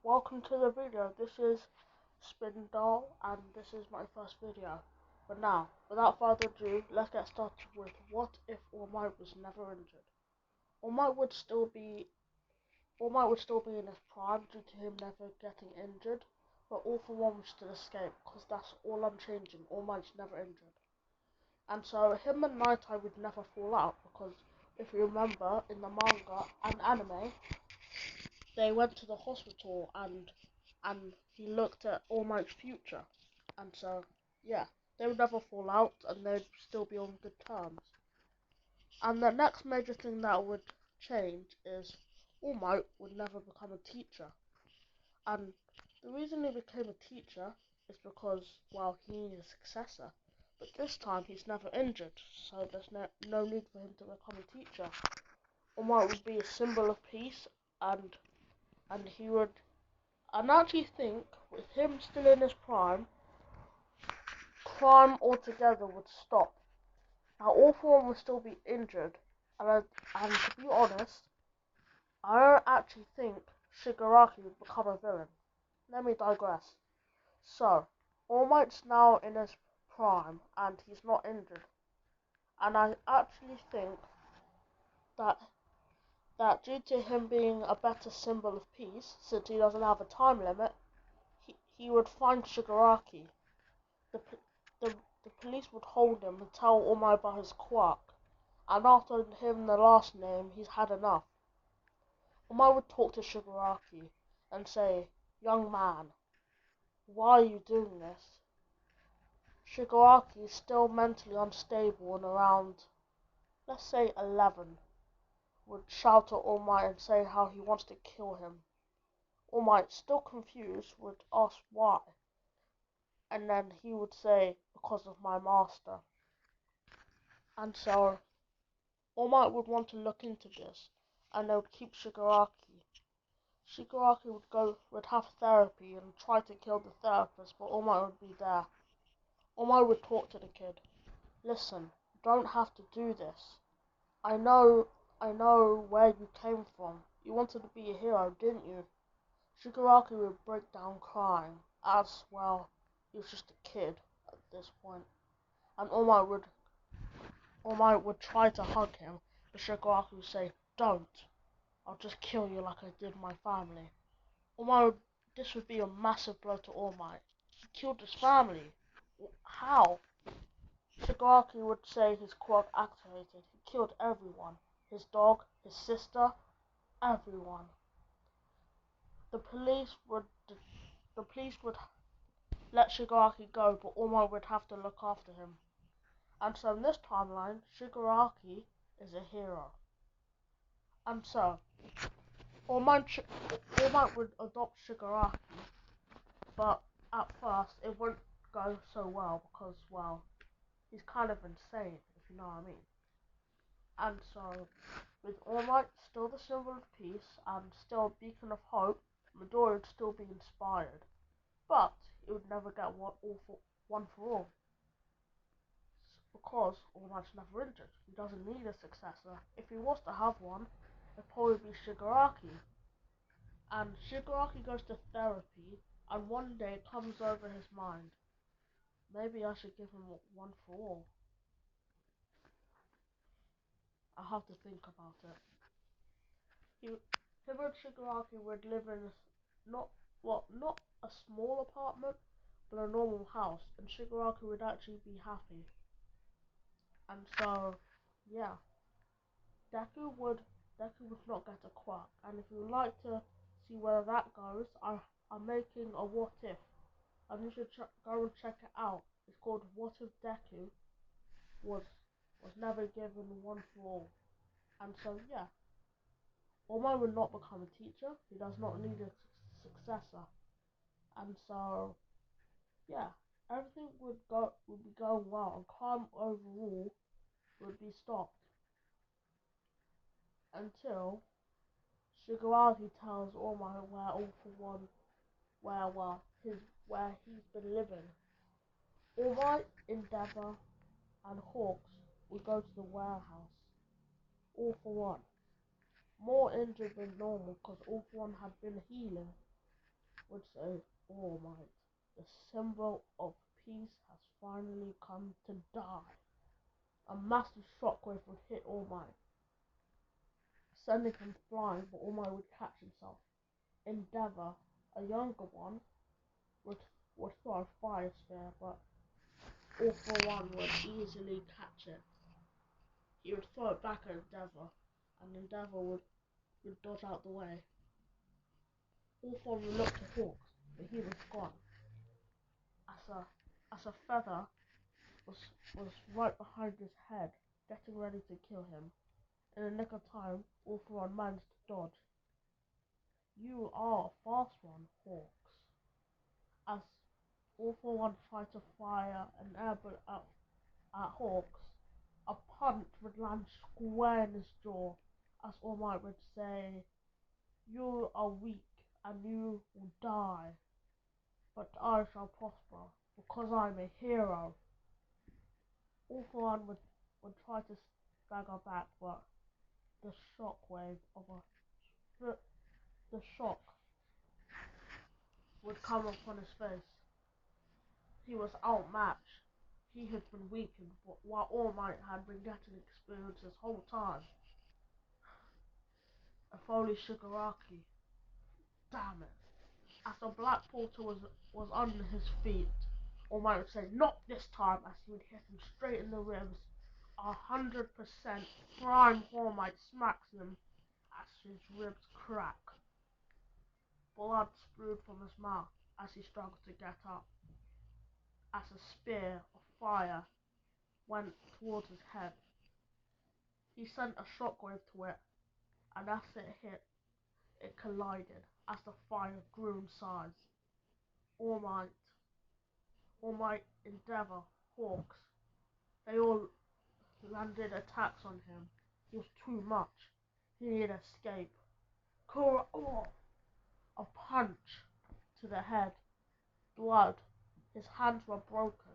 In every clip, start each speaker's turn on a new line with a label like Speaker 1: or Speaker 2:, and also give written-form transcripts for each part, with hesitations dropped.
Speaker 1: Welcome to the video. This is Spindle and this is my first video. But now, without further ado, let's get started with what if All Might was never injured. All Might would still be in his prime due to him never getting injured, but All for One would still escape because that's all unchanging. All Might's never injured. And so him and Night Eye would never fall out because if you remember in the manga and anime, they went to the hospital and he looked at All Might's future. And so, yeah, they would never fall out and they'd still be on good terms. And the next major thing that would change is All Might would never become a teacher. And the reason he became a teacher is because, well, he needed a successor. But this time he's never injured, so there's no need for him to become a teacher. All Might would be a symbol of peace and he would and I actually think with him still in his prime, crime altogether would stop. Now All For One would still be injured, and to be honest, I don't actually think Shigaraki would become a villain. Let me digress. So, All Might's now in his prime and he's not injured. And I actually think that due to him being a better symbol of peace, since he doesn't have a time limit, he would find Shigaraki. The, the, the police would hold him and tell All Might about his quirk, and after hearing the last name, he's had enough. All Might would talk to Shigaraki and say, "Young man, why are you doing this?" Shigaraki is still mentally unstable and around, let's say 11, would shout at All Might and say how he wants to kill him. All Might, still confused, would ask why, and then he would say, "Because of my master." And so All Might would want to look into this, and they would keep Shigaraki. Shigaraki would have therapy and try to kill the therapist, but All Might would be there. All Might would talk to the kid. "Listen, you don't have to do this. I know where you came from. You wanted to be a hero, didn't you?" Shigaraki would break down crying, as well, he was just a kid at this point. And All Might would try to hug him, but Shigaraki would say, "Don't. I'll just kill you like I did my family." All Might this would be a massive blow to All Might. He killed his family. How? Shigaraki would say his quirk activated. He killed everyone. His dog, his sister, everyone. The police would the police would let Shigaraki go, but All Might would have to look after him. And so in this timeline, Shigaraki is a hero. And so All Might would adopt Shigaraki, but at first it wouldn't go so well because, well, he's kind of insane, if you know what I mean. And so, with All Might still the symbol of peace and still a beacon of hope, Midori would still be inspired, but he would never get one for all because All Might's never injured. He doesn't need a successor. If he was to have one, it'd probably be Shigaraki. And Shigaraki goes to therapy, and one day it comes over his mind. Maybe I should give him one for all. I have to think about it. Him and Shigaraki would live in not a small apartment, but a normal house, and Shigaraki would actually be happy. And so, yeah, Deku would Deku would not get a quirk. And if you would like to see where that goes, I'm making a what if, and you should go and check it out. It's called What If Deku was never given one for all. And so, yeah, All Might would not become a teacher. He does not need a successor. And so, yeah, everything would be going well, and crime overall would be stopped until Shigaraki tells All Might where All For One where he's been living. All Might, Endeavor, and Hawks would go to the warehouse. All For One, more injured than normal because All For One had been healing. would say, All Might, the symbol of peace has finally come to die. A massive shockwave would hit All Might, sending him flying, but All Might would catch himself. Endeavor, a younger one, would, would throw a fire spear, but All for One would easily catch it. He would throw it back at Endeavor, and Endeavor would dodge out the way. All for One would look to Hawks, but he was gone. As a feather was was right behind his head, getting ready to kill him. In the nick of time, All for One managed to dodge. You are a fast one, Hawks. As All for One tried to fire an air bullet at Hawks, a punch would land square in his jaw, as All Might would say, You are weak and you will die, but I shall prosper, because I'm a hero. All for One would try to stagger back, but the shockwave of the shock would come upon his face. He was outmatched. He had been weakened, while All Might had been getting experience this whole time. If only Shigaraki. Damn it. As the black portal was under his feet, All Might would say, Not this time, as he would hit him straight in the ribs. 100% prime All Might smacks him as his ribs crack. Blood spewed from his mouth as he struggled to get up, as a spear of fire went towards his head. He sent a shockwave to it, and as it hit, it collided as the fire grew in size. All Might, All Might, Endeavor, Hawks, they all landed attacks on him. It was too much. He needed to escape. A punch to the head. Blood. His hands were broken.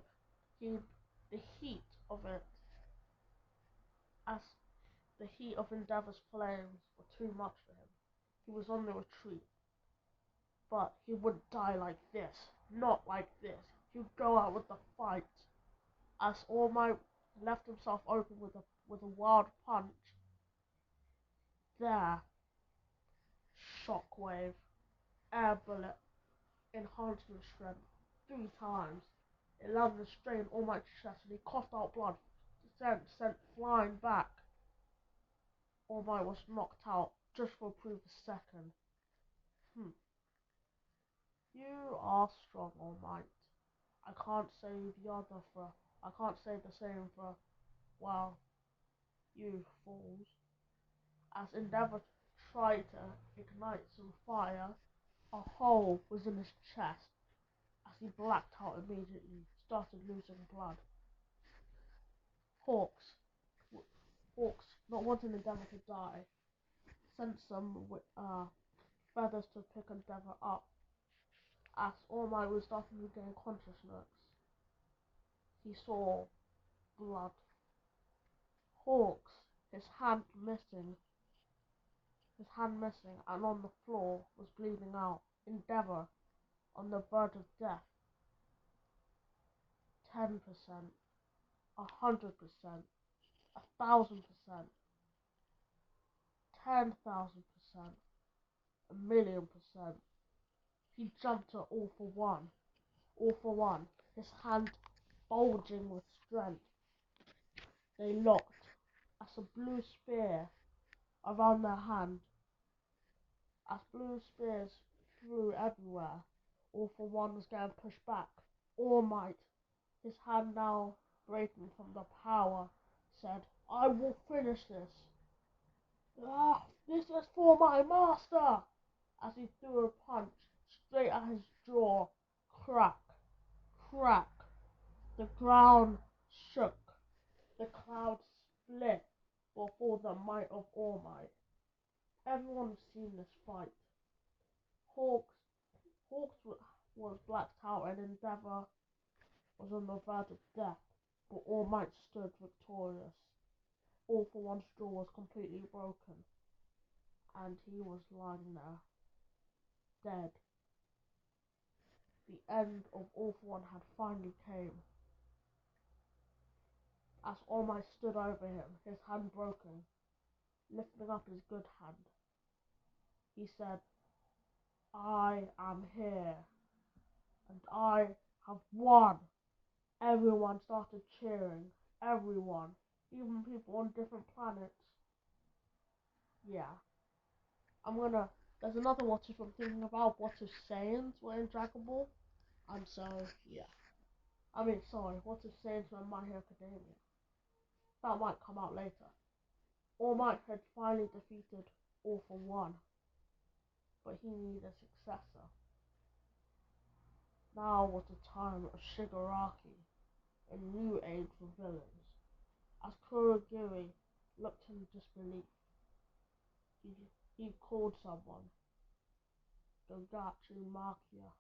Speaker 1: The heat of it, as the heat of Endeavor's flames were too much for him. He was on the retreat. But he wouldn't die like this. Not like this. He'd go out with the fight. As All Might left himself open with a wild punch. There. Shockwave. Air bullet. Enhancement strength. 3 times. It landed straight in All Might's chest and he coughed out blood. Sent flying back. All Might was knocked out just for a brief second. You are strong, All Might. I can't say I can't say the same for, well, you fools. As Endeavor tried to ignite some fire, a hole was in his chest. As he blacked out immediately, started losing blood. Hawks, Hawks, not wanting Endeavor to die, sent some feathers to pick Endeavor up. As All Might was starting to gain consciousness, he saw blood. Hawks, his hand missing, and on the floor was bleeding out. Endeavor, on the verge of death. 10%, 100%, 1,000%, 10,000%, 1,000,000%. He jumped to All for One. All for One, his hand bulging with strength. They locked as a blue spear around their hand. As blue spears flew everywhere, All for One was getting pushed back. All Might, his hand now breaking from the power, said, I will finish this. This is for my master! As he threw a punch straight at his jaw. Crack, crack. The ground shook. The clouds split before the might of All Might. Everyone has seen this fight. Hawks was blacked out and Endeavor was on the verge of death, but All Might stood victorious. All for One's jaw was completely broken, and he was lying there, dead. the end of All For One had finally came. As All Might stood over him, his hand broken, lifting up his good hand, he said, "I am here, and I have won." Everyone started cheering. Everyone. Even people on different planets. Yeah. There's another what if I'm thinking about. What if Saiyans were in Dragon Ball? And so, yeah. Sorry, what if Saiyans were in My Hero Academia? That might come out later. All Might had finally defeated All For One, but he needed a successor. Now was the time of Shigaraki, a new age for villains. As Kurogiri looked in disbelief, he, he called someone, Dogachi Makia.